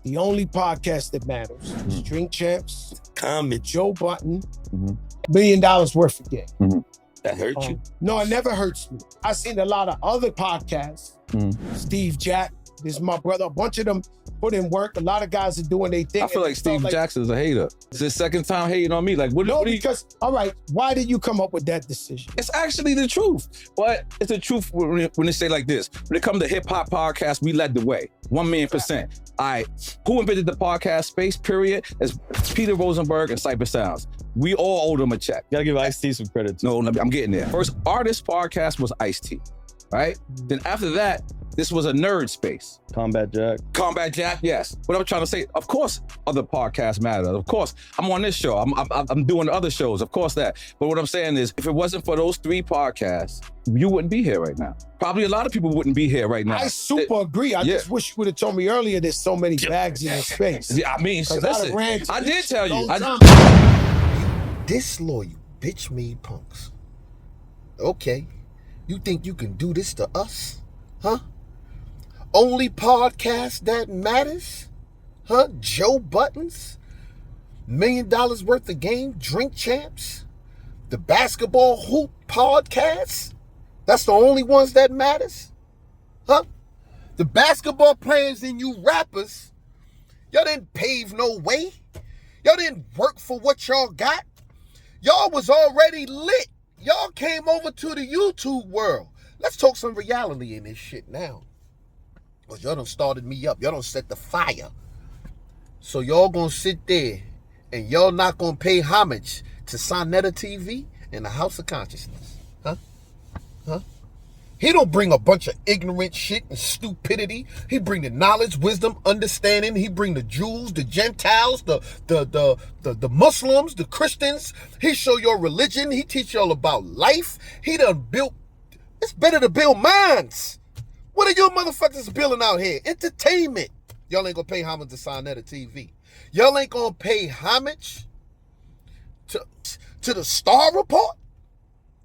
The only podcast that matters is Drink Champs, Comment. Joe Button, $1 million worth of game. That hurt you? No, it never hurts me. I've seen a lot of other podcasts. Steve Jack, this is my brother. A bunch of them put in work. A lot of guys are doing their thing. I feel like Steve Jackson's a hater. It's his second time hating on me. Like, what? No, what because, all right, why did you come up with that decision? It's actually the truth. But it's the truth when they say like this. When it comes to hip-hop podcasts, we led the way. 1,000,000%. All right, who invented the podcast space, period? It's Peter Rosenberg and Cypher Sounds. We all owe them a check. Gotta give Ice-T some credit. No, I'm getting there. First artist podcast was Ice-T, right? Then after that, this was a nerd space. Combat Jack, yes. What I'm trying to say, of course, other podcasts matter. Of course, I'm on this show. I'm doing other shows. Of course that. But what I'm saying is, if it wasn't for those 3 podcasts, you wouldn't be here right now. Probably a lot of people wouldn't be here right now. I super agree. I just wish you would have told me earlier there's so many bags in the space. Yeah, I mean, listen, I did tell you. Disloyal, bitch-made punks. Okay, you think you can do this to us? Huh? Only podcast that matters? Huh? Joe Buttons? $1 million worth of game? Drink Champs? The Basketball Hoop podcast? That's the only ones that matters? Huh? The basketball players and you rappers, y'all didn't pave no way. Y'all didn't work for what y'all got. Y'all was already lit. Y'all came over to the YouTube world. Let's talk some reality in this shit now. Because y'all done started me up. Y'all done set the fire. So y'all gonna sit there and y'all not gonna pay homage to Saneter TV and the House of Consciousness. Huh? Huh? He don't bring a bunch of ignorant shit and stupidity. He bring the knowledge, wisdom, understanding. He bring the Jews, the Gentiles, the Muslims, the Christians. He show your religion. He teach y'all about life. He done built. It's better to build minds. What are you motherfuckers building out here? Entertainment. Y'all ain't gonna pay homage to Saneter TV. Y'all ain't gonna pay homage to the Star Report?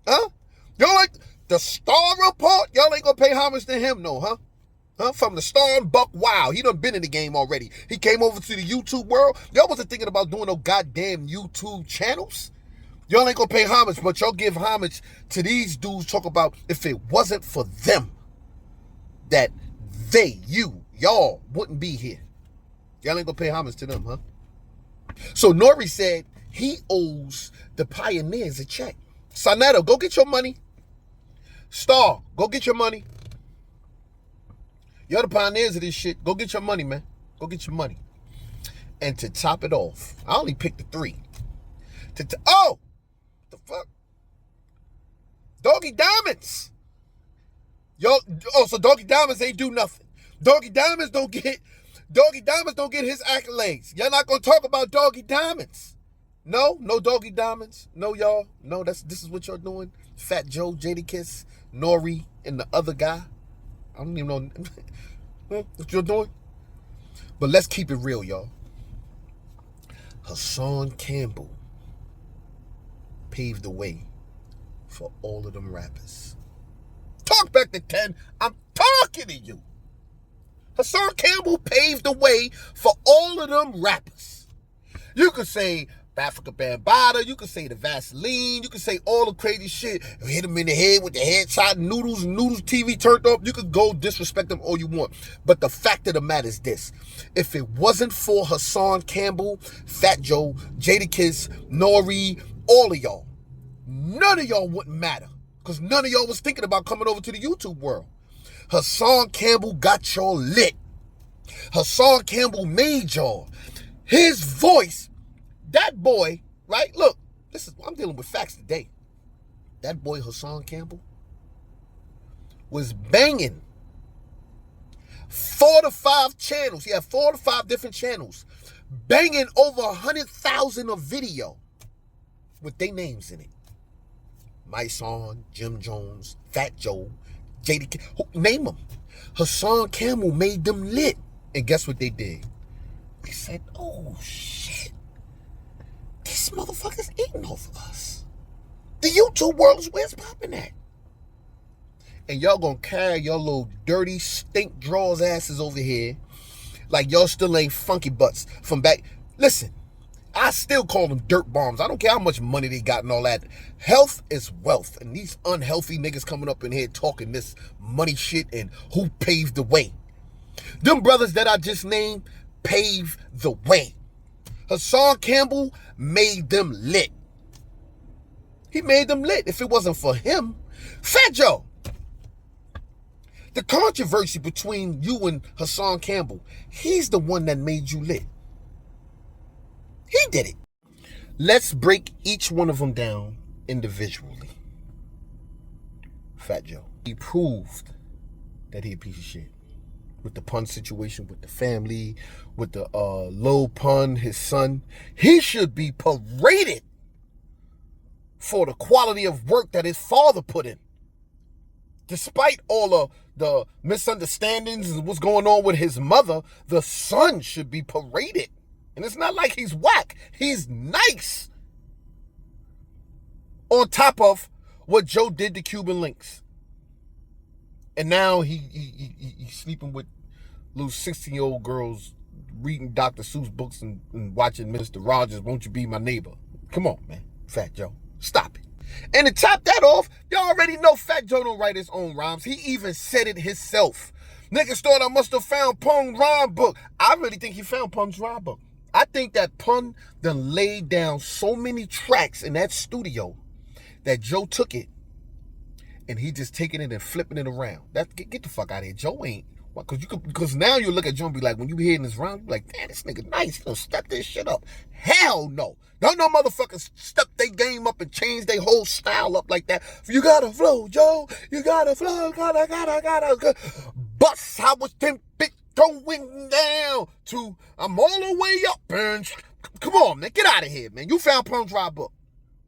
Huh? Y'all like the Star Report? Y'all ain't gonna pay homage to him, no, huh? Huh? From the Star and Buck Wild. He done been in the game already. He came over to the YouTube world. Y'all wasn't thinking about doing no goddamn YouTube channels. Y'all ain't gonna pay homage, but y'all give homage to these dudes. Talk about if it wasn't for them, that y'all wouldn't be here. Y'all ain't gonna pay homage to them, huh? So Nori said he owes the pioneers a check. Saneter, go get your money. Star, go get your money. You're the pioneers of this shit. Go get your money, man. Go get your money. And to top it off, I only picked the 3. Oh! The fuck? Doggy Diamonds! Yo, so Doggy Diamonds ain't do nothing. Doggy Diamonds don't get his accolades. Y'all not gonna talk about Doggy Diamonds. No Doggy Diamonds. No, y'all. No, this is what y'all doing. Fat Joe, Jada Kiss, Nori, and the other guy. I don't even know what you're doing. But let's keep it real, y'all. Hassan Campbell paved the way for all of them rappers. Talk back to 10. I'm talking to you. Hassan Campbell paved the way for all of them rappers. You could say Africa Bambaataa, you could say the Vaseline, you could say all the crazy shit. Hit him in the head with the headshot, noodles TV turned up. You could go disrespect them all you want. But the fact of the matter is this. If it wasn't for Hassan Campbell, Fat Joe, Jada Kiss, Nori, all of y'all, none of y'all wouldn't matter. Because none of y'all was thinking about coming over to the YouTube world. Hassan Campbell got y'all lit. Hassan Campbell made y'all. His voice, that boy, right? Look, I'm dealing with facts today. That boy Hassan Campbell was banging 4 to 5 channels. He had 4 to 5 different channels, banging over 100,000 of video with their names in it. My Son, Jim Jones, Fat Joe, Jada, name them. Hassan Campbell made them lit. And guess what they did? They said, oh shit, these motherfuckers eating off of us. The YouTube world is where it's popping at. And y'all gonna carry your little dirty stink drawers asses over here Like y'all still ain't funky butts from back. Listen, I still call them dirt bombs. I don't care how much money they got and all that. Health is wealth. And these unhealthy niggas coming up in here talking this money shit and who paved the way. Them brothers that I just named paved the way. Hassan Campbell made them lit. He made them lit. If it wasn't for him, Fat Joe, the controversy between you and Hassan Campbell, he's the one that made you lit. He did it. Let's break each one of them down individually. Fat Joe, he proved that he a piece of shit. With the pun situation, with the family, with the low pun, his son. He should be paraded for the quality of work that his father put in. Despite all of the misunderstandings and what's going on with his mother, the son should be paraded. And it's not like he's whack. He's nice. On top of what Joe did to Cuban Links. And now he's sleeping with little 16-year-old girls, reading Dr. Seuss books and watching Mr. Rogers, Won't You Be My Neighbor? Come on, man. Fat Joe. Stop it. And to top that off, y'all already know Fat Joe don't write his own rhymes. He even said it himself. Niggas thought I must have found Pun's rhyme book. I really think he found Pun's rhyme book. I think that Pun done laid down so many tracks in that studio that Joe took it and he just taking it and flipping it around. Get the fuck out of here. Joe ain't. Because now you look at Joe and be like, when you be hearing this round, you be like, damn, this nigga nice. He done step this shit up. Hell no. Don't no motherfuckers step their game up and change their whole style up like that. You gotta flow, Joe. You gotta flow. Gotta. Bust how much them bitch going down to I'm all the way up. And come on, man. Get out of here, man. You found Pun's rhyme book.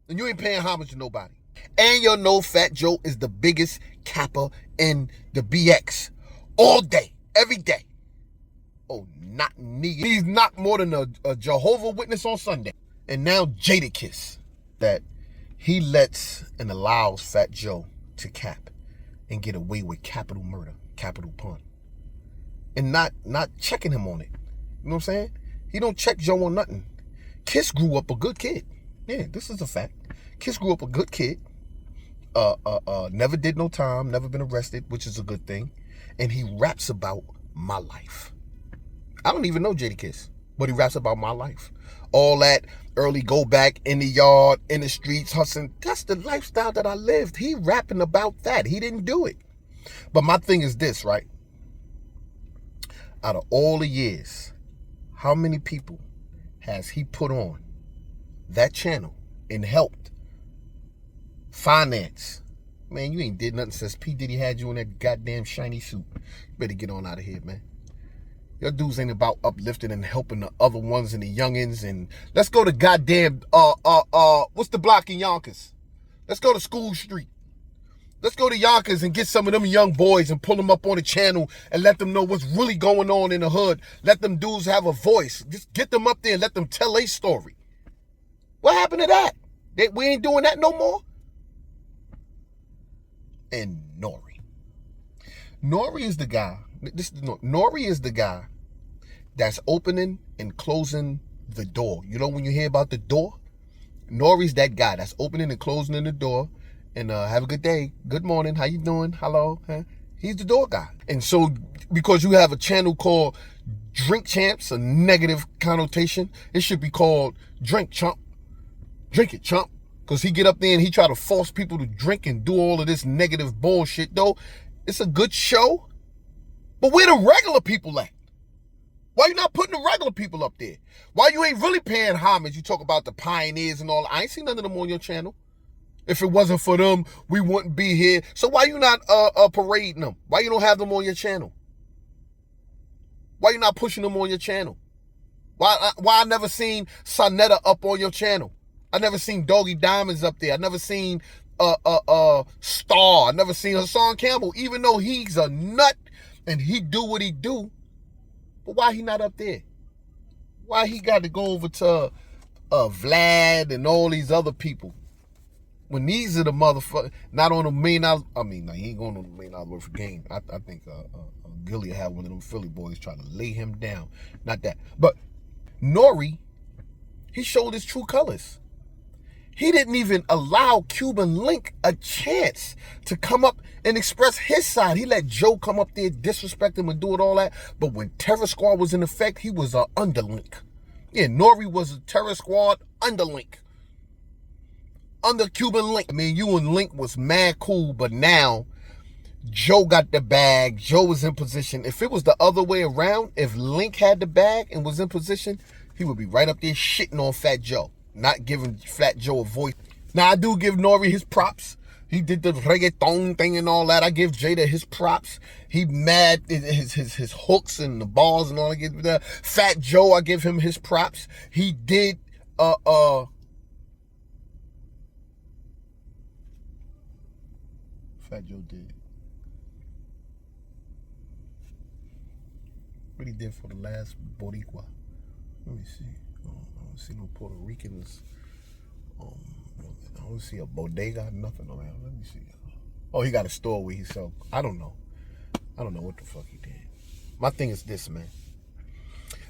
And you ain't paying homage to nobody. And you know Fat Joe is the biggest capper in the BX. All day, every day. Oh, not nigga. He's not more than a Jehovah Witness on Sunday. And now Jada Kiss, that he lets and allows Fat Joe to cap and get away with capital murder, capital pun. And not checking him on it. You know what I'm saying? He don't check Joe on nothing. Kiss grew up a good kid. Yeah, this is a fact. Kiss grew up a good kid. Never did no time, never been arrested, which is a good thing. And he raps about my life. I don't even know Jada Kiss, but he raps about my life. All that early go back in the yard, in the streets, hustling. That's the lifestyle that I lived. He rapping about that. He didn't do it. But my thing is this, right? Out of all the years, how many people has he put on that channel and helped finance? Man, you ain't did nothing since P. Diddy had you in that goddamn shiny suit. You better get on out of here, man. Your dudes ain't about uplifting and helping the other ones and the youngins. And let's go to goddamn, what's the block in Yonkers? Let's go to School Street. Let's go to Yonkers and get some of them young boys and pull them up on the channel and let them know what's really going on in the hood. Let them dudes have a voice. Just get them up there and let them tell a story. What happened to that? We ain't doing that no more? And Nori. Nori is the guy. Nori is the guy that's opening and closing the door. You know when you hear about the door? Nori's that guy that's opening and closing the door. And have a good day. Good morning. How you doing? Hello. Huh? He's the door guy. And so because you have a channel called Drink Champs, a negative connotation, it should be called Drink Chump. Drink it, chump. Because he get up there and he try to force people to drink and do all of this negative bullshit, though. It's a good show. But where the regular people at? Why you not putting the regular people up there? Why you ain't really paying homage? You talk about the pioneers and all. I ain't seen none of them on your channel. If it wasn't for them, we wouldn't be here. So why you not parading them? Why you don't have them on your channel? Why you not pushing them on your channel? Why I never seen Saneter up on your channel? I never seen Doggy Diamonds up there. I never seen Star. I never seen Hassan Campbell, even though he's a nut and he do what he do. But why he not up there? Why he got to go over to Vlad and all these other people When these are the motherfuckers, not on the $1 million. I mean, he ain't going on the $1 million worth of game. I think Gilly had one of them Philly boys try to lay him down. Not that. But Nori, he showed his true colors. He didn't even allow Cuban Link a chance to come up and express his side. He let Joe come up there, disrespect him and do it all that. But when Terror Squad was in effect, he was an underlink. Yeah, Nori was a Terror Squad underlink. Under Cuban Link. I mean, you and Link was mad cool, but now Joe got the bag. Joe was in position. If it was the other way around, if Link had the bag and was in position, he would be right up there shitting on Fat Joe. Not giving Fat Joe a voice. Now, I do give Nori his props. He did the reggaeton thing and all that. I give Jada his props. He mad, his hooks and the balls and all that. Fat Joe, I give him his props. He did, Fat Joe did. What he did for the last Boricua. Let me see. I don't see no Puerto Ricans. I don't see a bodega, nothing around. Let me see. Oh, he got a store where he sell. I don't know what the fuck he did. My thing is this, man.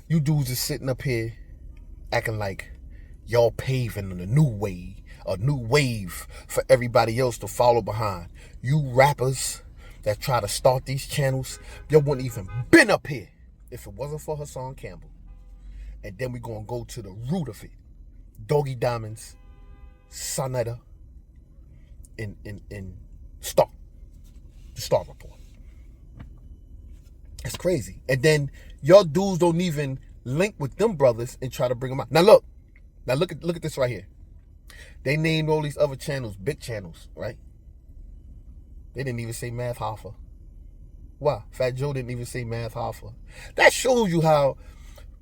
You dudes are sitting up here acting like y'all paving a new wave for everybody else to follow behind. You rappers that try to start these channels, y'all wouldn't even been up here if it wasn't for Hassan Campbell. And then we're going to go to the root of it. Doggy Diamonds, Saneter, and Star. The Star Report. It's crazy. And then y'all dudes don't even link with them brothers and try to bring them out. Now look at this right here. They named all these other channels big channels, right? They didn't even say Math Hoffa. Why? Fat Joe didn't even say Math Hoffa. That shows you how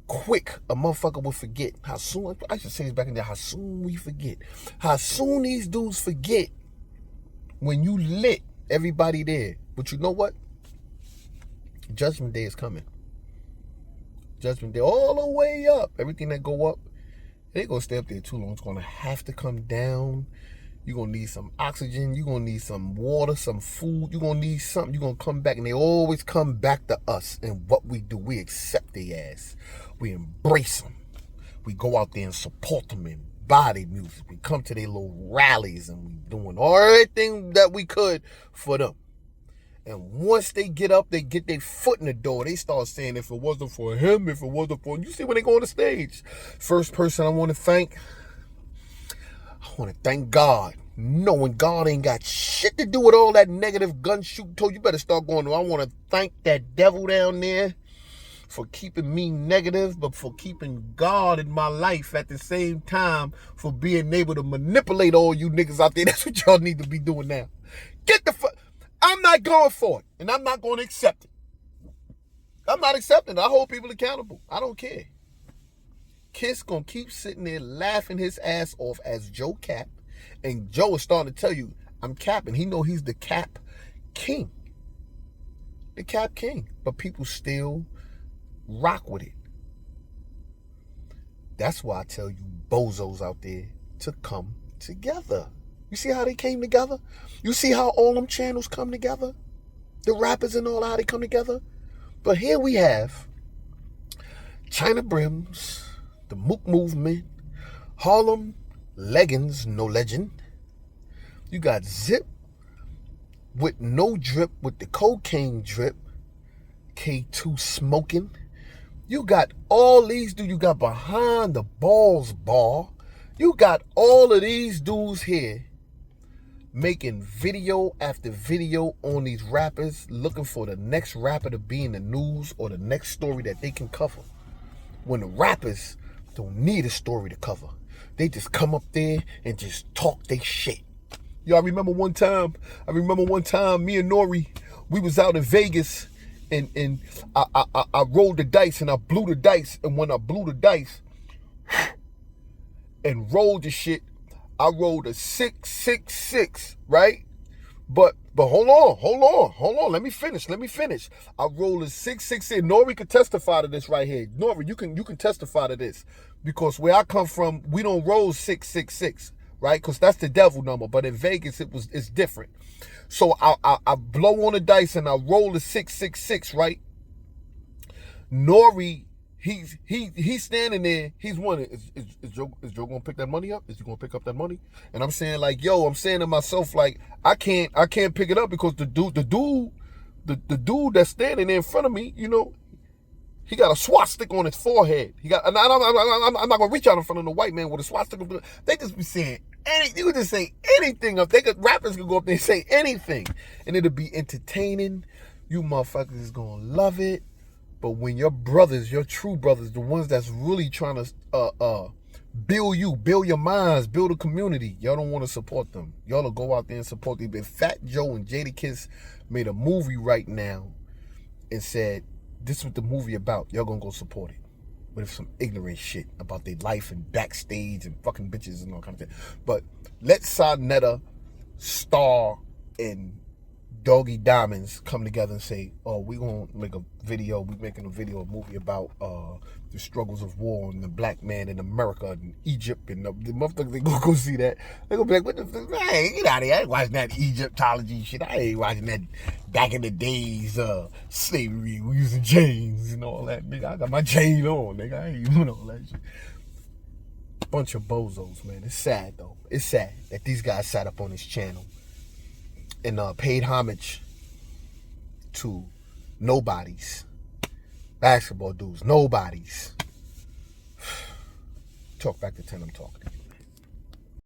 quick a motherfucker will forget. How soon, I should say this back in there, how soon we forget. How soon these dudes forget when you lit everybody there. But you know what? Judgment Day is coming. Judgment Day all the way up. Everything that go up, it ain't gonna stay up there too long. It's gonna have to come down. You're gonna need some oxygen. You're gonna need some water, some food. You're gonna need something. You're gonna come back, and they always come back to us. And what we do, we accept their ass. We embrace them. We go out there and support them and buy their music. We come to their little rallies, and we doing everything that we could for them. And once they get up, they get their foot in the door. They start saying, if it wasn't for him, if it wasn't for... You see when they go on the stage. First person I want to thank God. Knowing God ain't got shit to do with all that negative gun shooting. Told you better start going. I want to thank that devil down there for keeping me negative, but for keeping God in my life at the same time, for being able to manipulate all you niggas out there. That's what y'all need to be doing now. Get the fuck... I'm not going for it, and I'm not going to accept it. I'm not accepting it. I hold people accountable. I don't care. Kiss gonna keep sitting there laughing his ass off as Joe cap, and Joe is starting to tell you, I'm capping. He know he's the cap king. The cap king. But people still rock with it. That's why I tell you bozos out there to come together. You see how they came together? You see how all them channels come together? The rappers and all how they come together? But here we have China Brims, the Mook Movement, Harlem Leggings, no legend. You got Zip with no drip, with the cocaine drip. K2 smoking. You got all these dudes. You got Behind the Balls Bar. You got all of these dudes here making video after video on these rappers, looking for the next rapper to be in the news or the next story that they can cover. When the rappers don't need a story to cover. They just come up there and just talk they shit. Y'all remember one time, me and Nori, we was out in Vegas and I rolled the dice and I blew the dice. And when I blew the dice and rolled the shit, I rolled a 666, right? But hold on. Let me finish. I rolled a 666. Nori can testify to this right here. Nori, you can testify to this. Because where I come from, we don't roll 666. right? Because that's the devil number. But in Vegas, it's different. So I blow on the dice and I roll a 666, right? Nori, he's standing there. He's wondering, is Joe gonna pick that money up? Is he gonna pick up that money? And I'm saying like, yo, I'm saying to myself like, I can't pick it up because the dude that's standing there in front of me, you know, he got a swastika on his forehead. I'm not gonna reach out in front of the white man with a swastika. They just be saying anything. You could just say anything. Rappers could go up there and say anything, and it'll be entertaining. You motherfuckers is gonna love it. But when your brothers, your true brothers, the ones that's really trying to build your minds, build a community, y'all don't want to support them. Y'all will go out there and support them. If Fat Joe and Jada Kiss made a movie right now and said, this is what the movie about, y'all gonna go support it. But it's some ignorant shit about their life and backstage and fucking bitches and all kind of thing. But let Saneter, Star, and Doggy Diamonds come together and say, oh, we gonna make a video, we making a movie about the struggles of war and the black man in America and Egypt, and the motherfuckers, they gonna go see that. They gonna be like, what the fuck, hey, get out of here, I ain't watching that Egyptology shit, I ain't watching that back in the days, slavery, we using chains and all that, nigga, I got my chain on, nigga, I ain't doing all that shit. Bunch of bozos, man. It's sad though, it's sad that these guys sat up on this channel and paid homage to nobodies. Basketball dudes, nobodies. Talk back to 10, I'm talking to you.